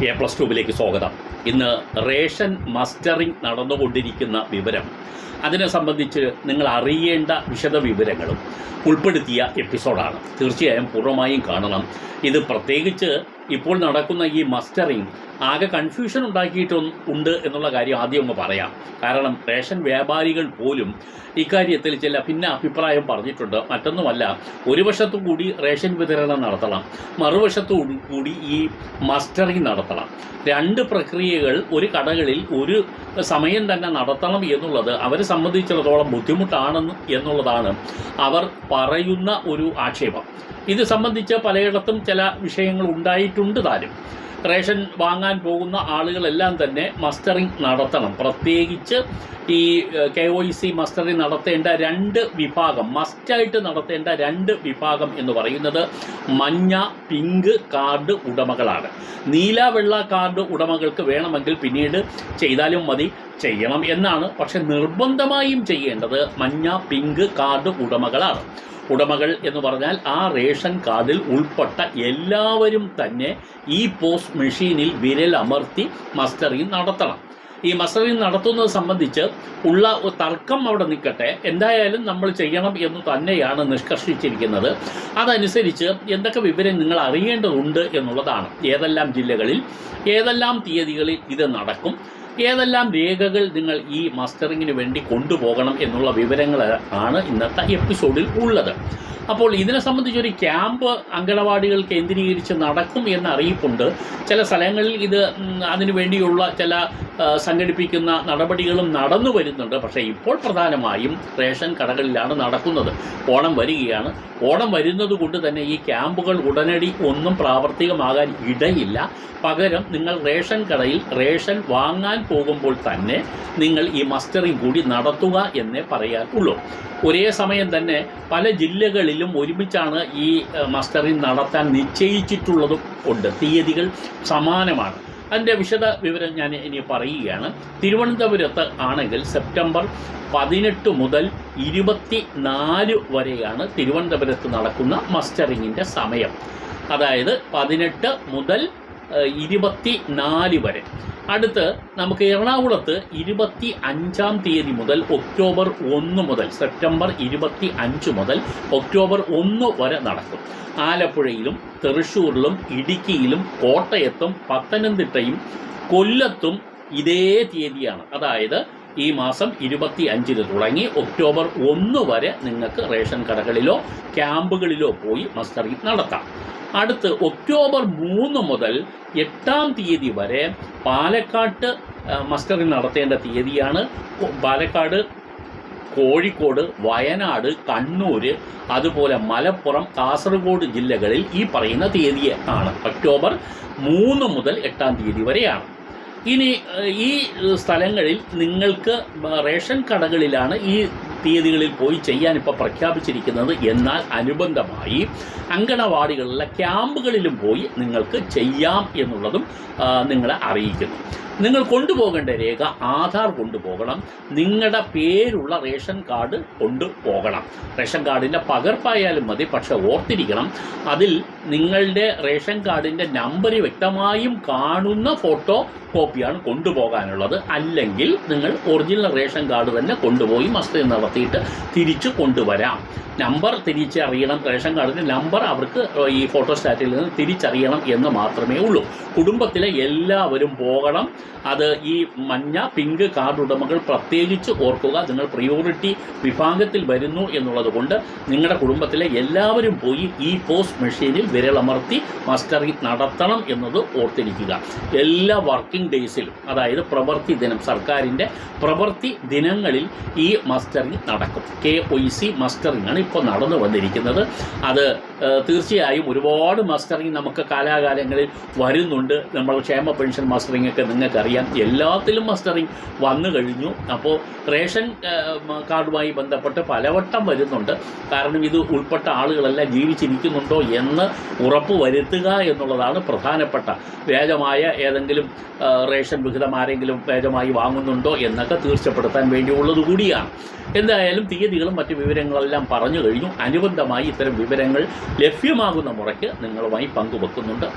A+2 സ്വാഗതം. ഇന്ന് ration mustering നടന്നുകൊണ്ടിരിക്കുന്ന വിവരം, അതിനെ സംബന്ധിച്ച് നിങ്ങൾ അറിയേണ്ട വിശദ വിവരങ്ങളും ഉൾപ്പെടുത്തിയ എപ്പിസോഡാണ്. തീർച്ചയായും പൂർണ്ണമായും കാണണം. ഇത് പ്രത്യേകിച്ച് ഇപ്പോൾ നടക്കുന്ന ഈ മസ്റ്ററിംഗ് ആകെ കൺഫ്യൂഷൻ ഉണ്ടാക്കിയിട്ടുണ്ട് എന്നുള്ള കാര്യം ആദ്യം ഒന്ന് പറയാം. കാരണം റേഷൻ വ്യാപാരികൾ പോലും ഇക്കാര്യത്തിൽ ചില ഭിന്ന അഭിപ്രായം പറഞ്ഞിട്ടുണ്ട്. മറ്റൊന്നുമല്ല, ഒരു വശത്തു കൂടി റേഷൻ വിതരണം നടത്തണം, മറുവശത്തു കൂടി ഈ മസ്റ്ററിംഗ് നടത്തണം. രണ്ട് പ്രക്രിയകൾ ഒരു കടകളിൽ ഒരു സമയം തന്നെ നടത്തണം എന്നുള്ളത് അവരെ സംബന്ധിച്ചിടത്തോളം ബുദ്ധിമുട്ടാണെന്ന് എന്നുള്ളതാണ് അവർ പറയുന്ന ഒരു ആക്ഷേപം. ഇത് സംബന്ധിച്ച് പലയിടത്തും ചില വിഷയങ്ങൾ ഉണ്ടായിട്ടുണ്ട് താനും. റേഷൻ വാങ്ങാൻ പോകുന്ന ആളുകളെല്ലാം തന്നെ മസ്റ്ററിംഗ് നടത്തണം. പ്രത്യേകിച്ച് ഈ KYC മസ്റ്ററിംഗ് നടത്തേണ്ട രണ്ട് വിഭാഗം, മസ്റ്റായിട്ട് നടത്തേണ്ട രണ്ട് വിഭാഗം എന്ന് പറയുന്നത് മഞ്ഞ പിങ്ക് കാർഡ് ഉടമകളാണ്. നീല വെള്ള കാർഡ് ഉടമകൾക്ക് വേണമെങ്കിൽ പിന്നീട് ചെയ്താലും മതി, ചെയ്യണം എന്നാണ്. പക്ഷെ നിർബന്ധമായും ചെയ്യേണ്ടത് മഞ്ഞ പിങ്ക് കാർഡ് ഉടമകളാണ്. ഉടമകൾ എന്ന് പറഞ്ഞാൽ ആ റേഷൻ കാർഡിൽ ഉൾപ്പെട്ട എല്ലാവരും തന്നെ ഈ പോസ്റ്റ് മെഷീനിൽ വിരലമർത്തി മസ്റ്ററിംഗ് നടത്തണം. ഈ മസ്റ്ററിംഗ് നടത്തുന്നത് സംബന്ധിച്ച് ഉള്ള തർക്കം അവിടെ നിൽക്കട്ടെ, എന്തായാലും നമ്മൾ ചെയ്യണം എന്ന് തന്നെയാണ് നിഷ്കർഷിച്ചിരിക്കുന്നത്. അതനുസരിച്ച് എന്തൊക്കെ വിവരം നിങ്ങൾ അറിയേണ്ടതുണ്ട് എന്നുള്ളതാണ്. ഏതെല്ലാം ജില്ലകളിൽ ഏതെല്ലാം തീയതികളിൽ ഇത് നടക്കും, ഏതെല്ലാം രേഖകൾ നിങ്ങൾ ഈ മസ്റ്ററിങ്ങിന് വേണ്ടി കൊണ്ടുപോകണം എന്നുള്ള വിവരങ്ങൾ ആണ് ഇന്നത്തെ എപ്പിസോഡിൽ ഉള്ളത്. അപ്പോൾ ഇതിനെ സംബന്ധിച്ചൊരു ക്യാമ്പ് അങ്കണവാടികൾ കേന്ദ്രീകരിച്ച് നടക്കും എന്ന അറിയിപ്പുണ്ട്. ചില സ്ഥലങ്ങളിൽ ഇത് അതിനു വേണ്ടിയുള്ള ചില സംഘടിപ്പിക്കുന്ന നടപടികളും നടന്നു വരുന്നുണ്ട്. പക്ഷേ ഇപ്പോൾ പ്രധാനമായും റേഷൻ കടകളിലാണ് നടക്കുന്നത്. ഓണം വരികയാണ്. ഓണം വരുന്നത് കൊണ്ട് തന്നെ ഈ ക്യാമ്പുകൾ ഉടനടി ഒന്നും പ്രാവർത്തികമാകാൻ ഇടയില്ല. പകരം നിങ്ങൾ റേഷൻ കടയിൽ റേഷൻ വാങ്ങാൻ പോകുമ്പോൾ തന്നെ നിങ്ങൾ ഈ മസ്റ്ററിംഗ് കൂടി നടത്തുക എന്നേ പറയാനുള്ളൂ. ഒരേ സമയം തന്നെ പല ജില്ലകളിലും ഒരുമിച്ചാണ് ഈ മസ്റ്ററിംഗ് നടത്താൻ നിശ്ചയിച്ചിട്ടുള്ളതും ഉണ്ട്. തീയതികൾ സമാനമാണ്. അതിൻ്റെ വിശദ വിവരം ഞാൻ ഇനി പറയുകയാണ്. തിരുവനന്തപുരത്ത് ആണെങ്കിൽ സെപ്റ്റംബർ 18 മുതൽ 24 വരെയാണ് തിരുവനന്തപുരത്ത് നടക്കുന്ന മസ്റ്ററിങ്ങിൻ്റെ സമയം. അതായത് 18 മുതൽ 24 വരെ. അടുത്ത് നമുക്ക് എറണാകുളത്ത് 25-ാം തീയതി മുതൽ ഒക്ടോബർ 1 മുതൽ, സെപ്റ്റംബർ 25 മുതൽ ഒക്ടോബർ 1 വരെ നടക്കും. ആലപ്പുഴയിലും തൃശ്ശൂരിലും ഇടുക്കിയിലും കോട്ടയത്തും പത്തനംതിട്ടയും കൊല്ലത്തും ഇതേ തീയതിയാണ്. അതായത് ഈ മാസം 25-ന് തുടങ്ങി ഒക്ടോബർ 1 വരെ നിങ്ങൾക്ക് റേഷൻ കടകളിലോ ക്യാമ്പുകളിലോ പോയി മസ്റ്ററിംഗ് നടത്താം. അടുത്ത് ഒക്ടോബർ 3 മുതൽ 8-ാം തീയതി വരെ പാലക്കാട്ട് മസ്റ്ററിംഗ് നടത്തേണ്ട തീയതിയാണ്. പാലക്കാട്, കോഴിക്കോട്, വയനാട്, കണ്ണൂർ, അതുപോലെ മലപ്പുറം, കാസർഗോഡ് ജില്ലകളിൽ ഈ പറയുന്ന തീയതി ആണ്. ഒക്ടോബർ 3 മുതൽ 8-ാം തീയതി വരെയാണ്. ഇനി ഈ സ്ഥലങ്ങളിൽ നിങ്ങൾക്ക് റേഷൻ കടകളിലാണ് ഈ തീയതികളിൽ പോയി ചെയ്യാൻ ഇപ്പോൾ പ്രഖ്യാപിച്ചിരിക്കുന്നത്. എന്നാൽ അനുബന്ധമായി അങ്കണവാടികളിലെ ക്യാമ്പുകളിലും പോയി നിങ്ങൾക്ക് ചെയ്യാം എന്നുള്ളതും നിങ്ങളെ അറിയിക്കുന്നു. നിങ്ങൾ കൊണ്ടുപോകേണ്ട രേഖ ആധാർ കൊണ്ടുപോകണം. നിങ്ങളുടെ പേരുള്ള റേഷൻ കാർഡ് കൊണ്ടുപോകണം. റേഷൻ കാർഡിൻ്റെ പകർപ്പായാലും മതി, പക്ഷെ ഓർത്തിരിക്കണം, അതിൽ നിങ്ങളുടെ റേഷൻ കാർഡിൻ്റെ നമ്പർ വ്യക്തമായും കാണുന്ന ഫോട്ടോ കോപ്പിയാണ് കൊണ്ടുപോകാനുള്ളത്. അല്ലെങ്കിൽ നിങ്ങൾ ഒറിജിനൽ റേഷൻ കാർഡ് തന്നെ കൊണ്ടുപോയി മസ്റ്ററിംഗ് നടത്തിയിട്ട് തിരിച്ചു കൊണ്ടുവരാം. നമ്പർ തിരിച്ചറിയണം, റേഷൻ കാർഡിൻ്റെ നമ്പർ അവർക്ക് ഈ ഫോട്ടോസ്റ്റാറ്റിൽ നിന്ന് തിരിച്ചറിയണം എന്ന് മാത്രമേ ഉള്ളൂ. കുടുംബത്തിലെ എല്ലാവരും പോകണം. അത് ഈ മഞ്ഞ പിങ്ക് കാർഡ് ഉടമകൾ പ്രത്യേകിച്ച് ഓർക്കുക. നിങ്ങൾ പ്രിയോറിറ്റി വിഭാഗത്തിൽ വരുന്നു എന്നുള്ളത് കൊണ്ട് നിങ്ങളുടെ കുടുംബത്തിലെ എല്ലാവരും പോയി ഈ പോസ്റ്റ് മെഷീനിൽ വിരലമർത്തി മസ്റ്ററിംഗ് നടത്തണം എന്നത് ഓർത്തിരിക്കുക. എല്ലാ വർക്കിംഗ് ഡേയ്സിലും, അതായത് പ്രവൃത്തി ദിനം, സർക്കാരിൻ്റെ പ്രവൃത്തി ദിനങ്ങളിൽ ഈ മസ്റ്ററിംഗ് നടക്കും. KYC മസ്റ്ററിംഗ് ആണ് ഇപ്പോൾ നടന്നു വന്നിരിക്കുന്നത്. അത് തീർച്ചയായും ഒരുപാട് മസ്റ്ററിംഗ് നമുക്ക് കാലാകാലങ്ങളിൽ വരുന്നുണ്ട്. നമ്മൾ ക്ഷേമ പെൻഷൻ മസ്റ്ററിംഗ് ഒക്കെ നിങ്ങൾക്കറിയാം. എല്ലാത്തിലും മസ്റ്ററിംഗ് വന്നു കഴിഞ്ഞു. അപ്പോൾ റേഷൻ കാർഡുമായി ബന്ധപ്പെട്ട് പലവട്ടം വരുന്നുണ്ട്. കാരണം ഇത് ഉൾപ്പെട്ട ആളുകളെല്ലാം ജീവിച്ചിരിക്കുന്നുണ്ടോ എന്ന് ഉറപ്പ് വരുത്തുക എന്നുള്ളതാണ് പ്രധാനപ്പെട്ട. വ്യാജമായ ഏതെങ്കിലും റേഷൻ വിഹിതം ആരെങ്കിലും വ്യാജമായി വാങ്ങുന്നുണ്ടോ എന്നൊക്കെ തീർച്ചപ്പെടുത്താൻ വേണ്ടിയുള്ളത് കൂടിയാണ്. എന്തായാലും തീയതികളും മറ്റ് വിവരങ്ങളെല്ലാം പറഞ്ഞു കഴിഞ്ഞു. അനുബന്ധമായി ഇത്തരം വിവരങ്ങൾ ലഭ്യമാകുന്ന മുറയ്ക്ക് നിങ്ങളുമായി പങ്കുവെക്കുന്നുണ്ട്.